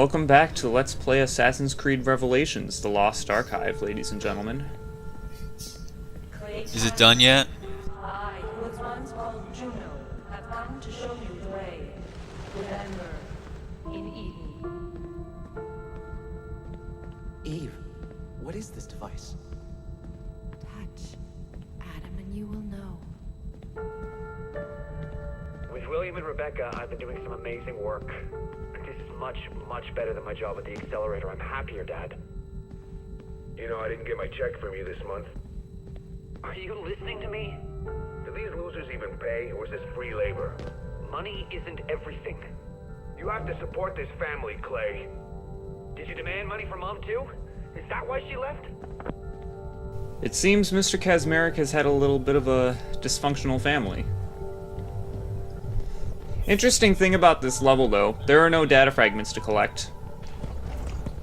Welcome back to Let's Play Assassin's Creed Revelations, the Lost Archive, ladies and gentlemen. Is it done yet? I, who was once called Juno, have come to show you the way. Remember, in Eden. Eve, what is this device? Touch, Adam, and you will know. With William and Rebecca, I've been doing some amazing work. This is much, much better than my job at the accelerator. I'm happier, Dad. You know, I didn't get my check from you this month. Are you listening to me? Do these losers even pay, or is this free labor? Money isn't everything. You have to support this family, Clay. Did you demand money from Mom, too? Is that why she left? It seems Mr. Kazmarek has had a little bit of a dysfunctional family. Interesting thing about this level, though, there are no data fragments to collect.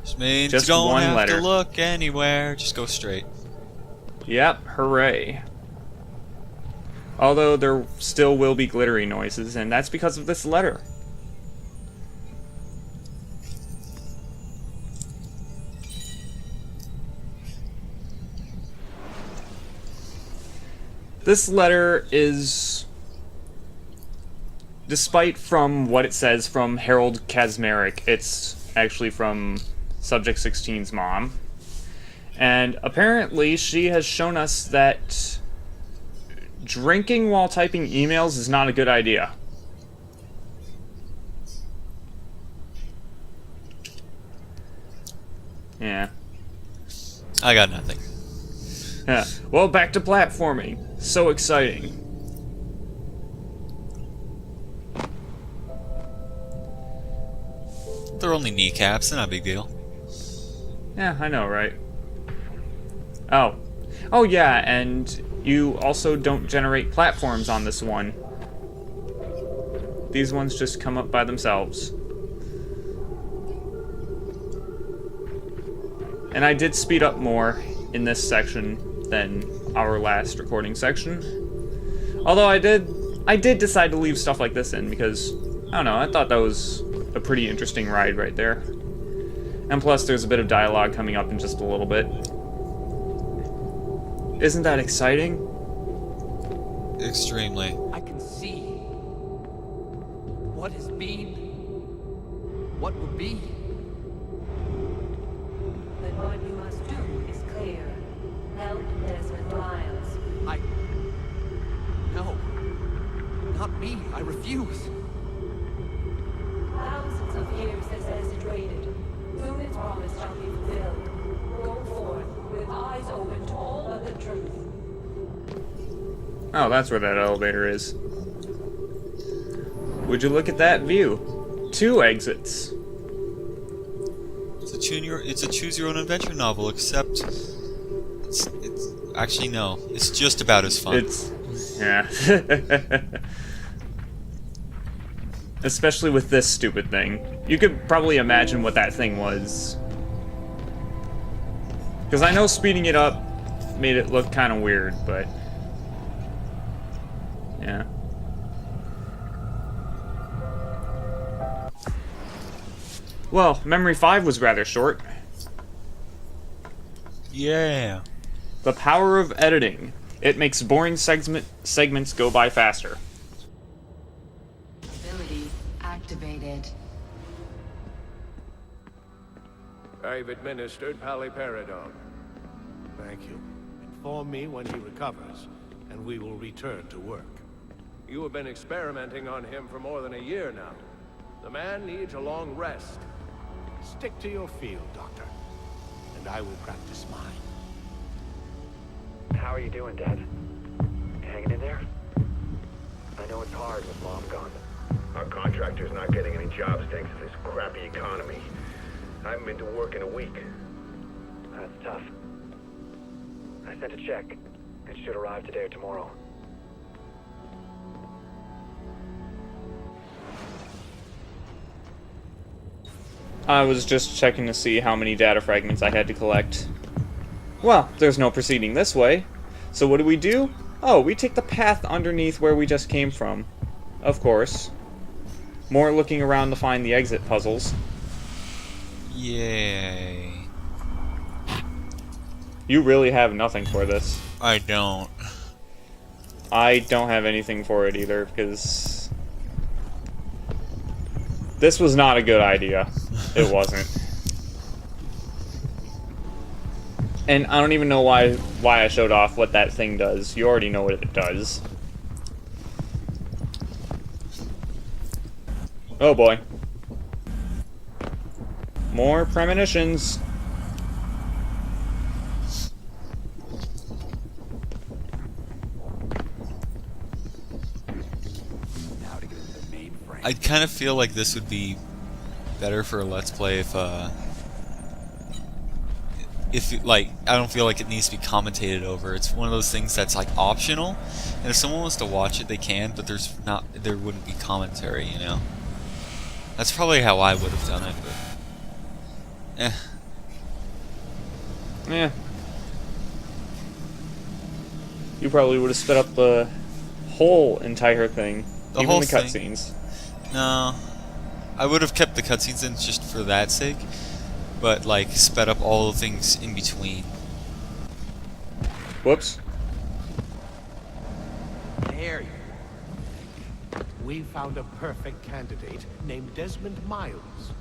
Which means Just you don't one have letter. to look anywhere, just go straight. Yep, hooray. Although there still will be glittery noises, and that's because of this letter. This letter is, despite from what it says from Harold Kazmarek, it's actually from Subject 16's mom. And apparently she has shown us that drinking while typing emails is not a good idea. Yeah. I got nothing. Yeah. Well, back to platforming. So exciting. They're only kneecaps, they're not a big deal. Yeah, I know, right? Oh. Oh, yeah, and you also don't generate platforms on this one. These ones just come up by themselves. And I did speed up more in this section than our last recording section. Although I did decide to leave stuff like this in because, I don't know, I thought that was a pretty interesting ride right there. And plus there's a bit of dialogue coming up in just a little bit. Isn't that exciting? Extremely. I can see what has been, what will be. But what you must do is clear. Help Desmond Miles. No. Not me. I refuse. Thousands of years has Acid waited. Soon its promise shall be fulfilled. Go forth with eyes open to all but the truth. Oh, that's where that elevator is. Would you look at that view? 2 exits. It's a choose your own adventure novel, except it's actually no. It's just about as fun. Yeah. Especially with this stupid thing. You could probably imagine what that thing was. Because I know speeding it up made it look kind of weird, but yeah. Well, Memory 5 was rather short. Yeah. The power of editing. It makes boring segments go by faster. Ability activated. I've administered paliperidone. Thank you. Inform me when he recovers, and we will return to work. You have been experimenting on him for more than a year now. The man needs a long rest. Stick to your field, Doctor, and I will practice mine. How are you doing, Dad? Hanging in there? I know it's hard with Mom gone. Our contractor's not getting any jobs thanks to this crappy economy. I haven't been to work in a week. That's tough. I sent a check. It should arrive today or tomorrow. I was just checking to see how many data fragments I had to collect. Well, there's no proceeding this way. So what do? Oh, we take the path underneath where we just came from. Of course. More looking around to find the exit puzzles. Yay. You really have nothing for this. I don't. I don't have anything for it either, because this was not a good idea. It wasn't. And I don't even know why I showed off what that thing does. You already know what it does. Oh boy. More premonitions. I kind of feel like this would be better for a Let's Play if like, I don't feel like it needs to be commentated over. It's one of those things that's like optional, and if someone wants to watch it, they can, but there wouldn't be commentary, you know? That's probably how I would have done it, but Yeah. You probably would have sped up the whole entire thing. The even whole the thing. cutscenes. No. I would have kept the cutscenes in just for that sake, but like sped up all the things in between. Whoops. There you We found a perfect candidate named Desmond Miles.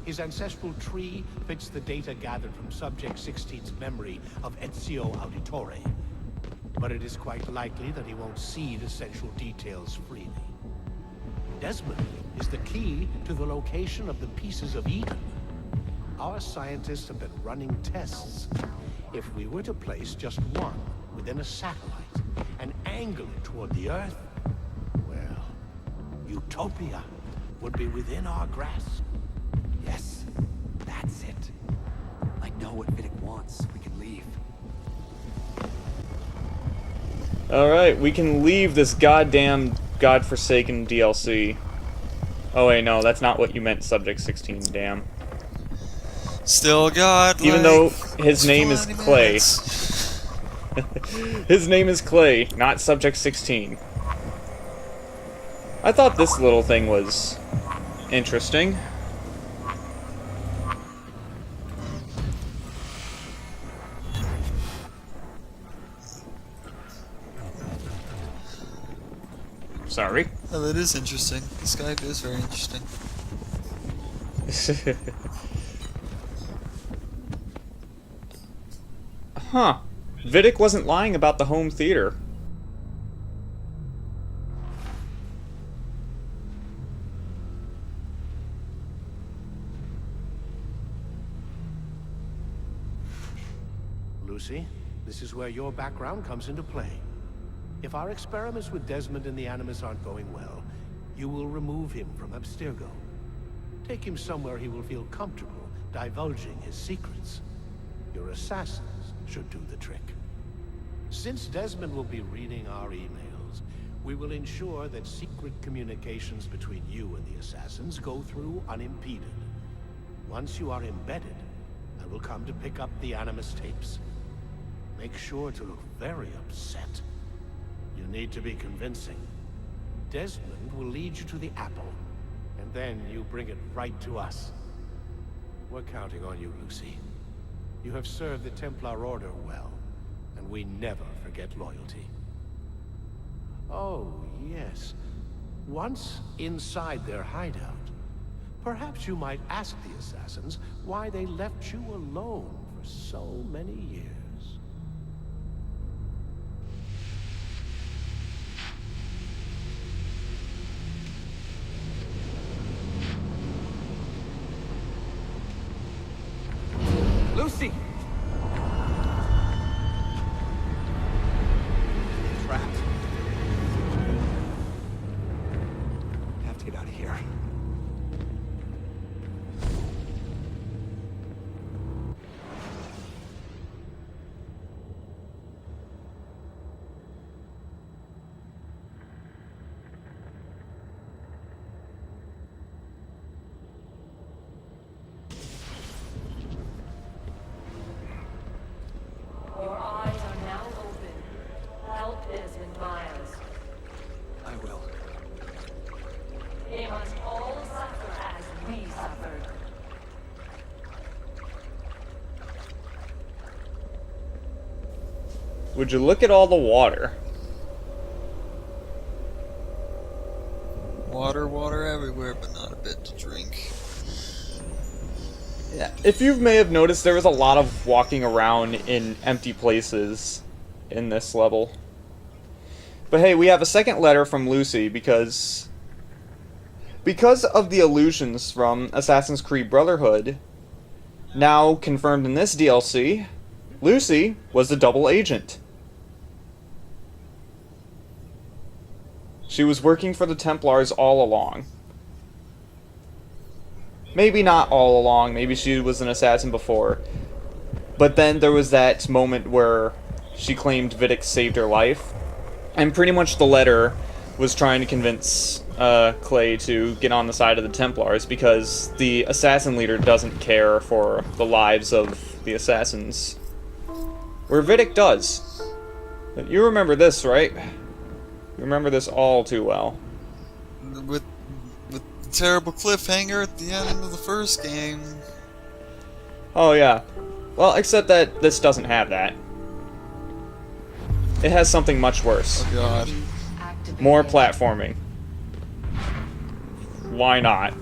His ancestral tree fits the data gathered from Subject 16's memory of Ezio Auditore. But it is quite likely that he won't seed essential details freely. Desmond is the key to the location of the pieces of Eden. Our scientists have been running tests. If we were to place just one within a satellite and angle it toward the Earth, well, utopia would be within our grasp. Yes, that's it. I know what Vidic wants. We can leave. Alright, we can leave this goddamn godforsaken DLC. Oh wait, no, that's not what you meant, Subject 16, damn. Still God. Even though his name is 20 Clay. minutes. His name is Clay, not Subject 16. I thought this little thing was interesting. Sorry. Oh, that is interesting. This guy is very interesting. Huh. Vidic wasn't lying about the home theater. Lucy, this is where your background comes into play. If our experiments with Desmond and the Animus aren't going well, you will remove him from Abstergo. Take him somewhere he will feel comfortable divulging his secrets. Your assassins should do the trick. Since Desmond will be reading our emails, we will ensure that secret communications between you and the assassins go through unimpeded. Once you are embedded, I will come to pick up the Animus tapes. Make sure to look very upset. You need to be convincing. Desmond will lead you to the apple, and then you bring it right to us. We're counting on you, Lucy. You have served the Templar Order well, and we never forget loyalty. Oh, yes. Once inside their hideout, perhaps you might ask the assassins why they left you alone for so many years. Lucy! Trapped. Have to get out of here. Would you look at all the water? Water everywhere, but not a bit to drink. Yeah. If you may have noticed, there was a lot of walking around in empty places in this level. But hey, we have a second letter from Lucy because of the illusions from Assassin's Creed Brotherhood, now confirmed in this DLC, Lucy was the double agent. She was working for the Templars all along. Maybe not all along, maybe she was an assassin before. But then there was that moment where she claimed Vidic saved her life. And pretty much the letter was trying to convince Clay to get on the side of the Templars because the assassin leader doesn't care for the lives of the assassins. Where Vidic does. But you remember this, right? You remember this all too well. With the terrible cliffhanger at the end of the first game. Oh yeah. Well, except that this doesn't have that. It has something much worse. Oh god. More platforming. Why not?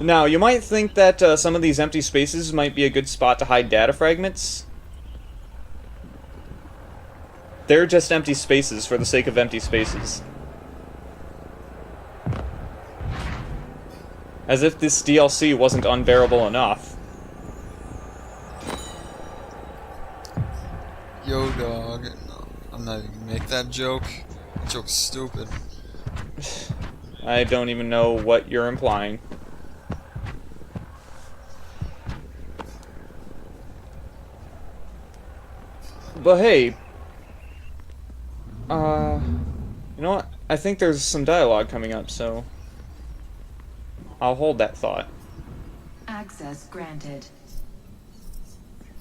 Now, you might think that some of these empty spaces might be a good spot to hide data fragments. They're just empty spaces for the sake of empty spaces. As if this DLC wasn't unbearable enough. Yo, dog. No, I'm not even gonna make that joke. That joke's stupid. I don't even know what you're implying. But hey, you know what? I think there's some dialogue coming up, so I'll hold that thought. Access granted.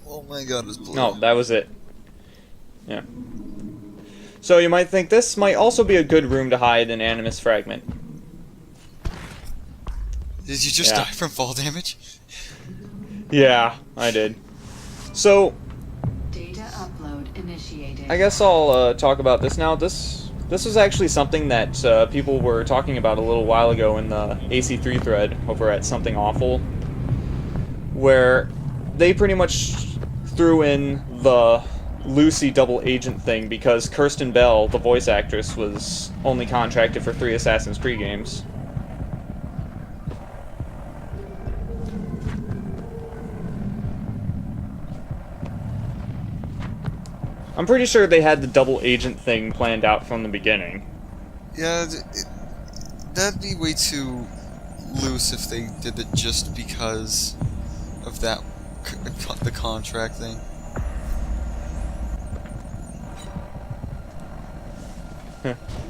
Oh my god, it's blue. No, that was it. Yeah. So you might think this might also be a good room to hide an Animus fragment. Did you just Yeah. die from fall damage? Yeah, I did. So, Data upload initiated. I guess I'll talk about this now. This was actually something that people were talking about a little while ago in the AC3 thread over at Something Awful, where they pretty much threw in the Lucy double agent thing because Kirsten Bell, the voice actress, was only contracted for 3 Assassin's Creed games. I'm pretty sure they had the double agent thing planned out from the beginning. Yeah, that'd be way too loose if they did it just because of that, the contract thing.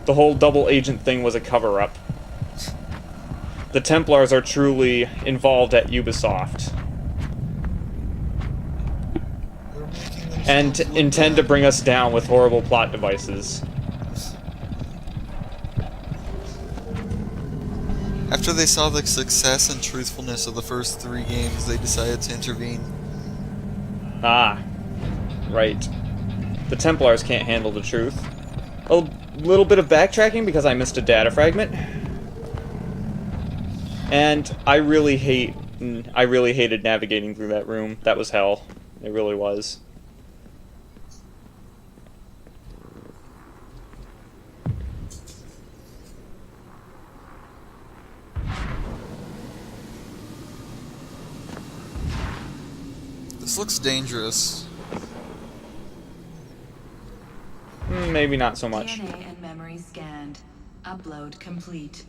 The whole double agent thing was a cover-up. The Templars are truly involved at Ubisoft. And intend to bring us down with horrible plot devices. After they saw the success and truthfulness of the first 3 games, they decided to intervene. Ah. Right. The Templars can't handle the truth. A little bit of backtracking because I missed a data fragment. And I really hated navigating through that room. That was hell. It really was. This looks dangerous. Maybe not so much. DNA and memory scanned. Upload complete.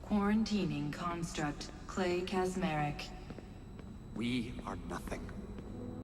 Quarantining construct Clay Kasmeric. We are nothing.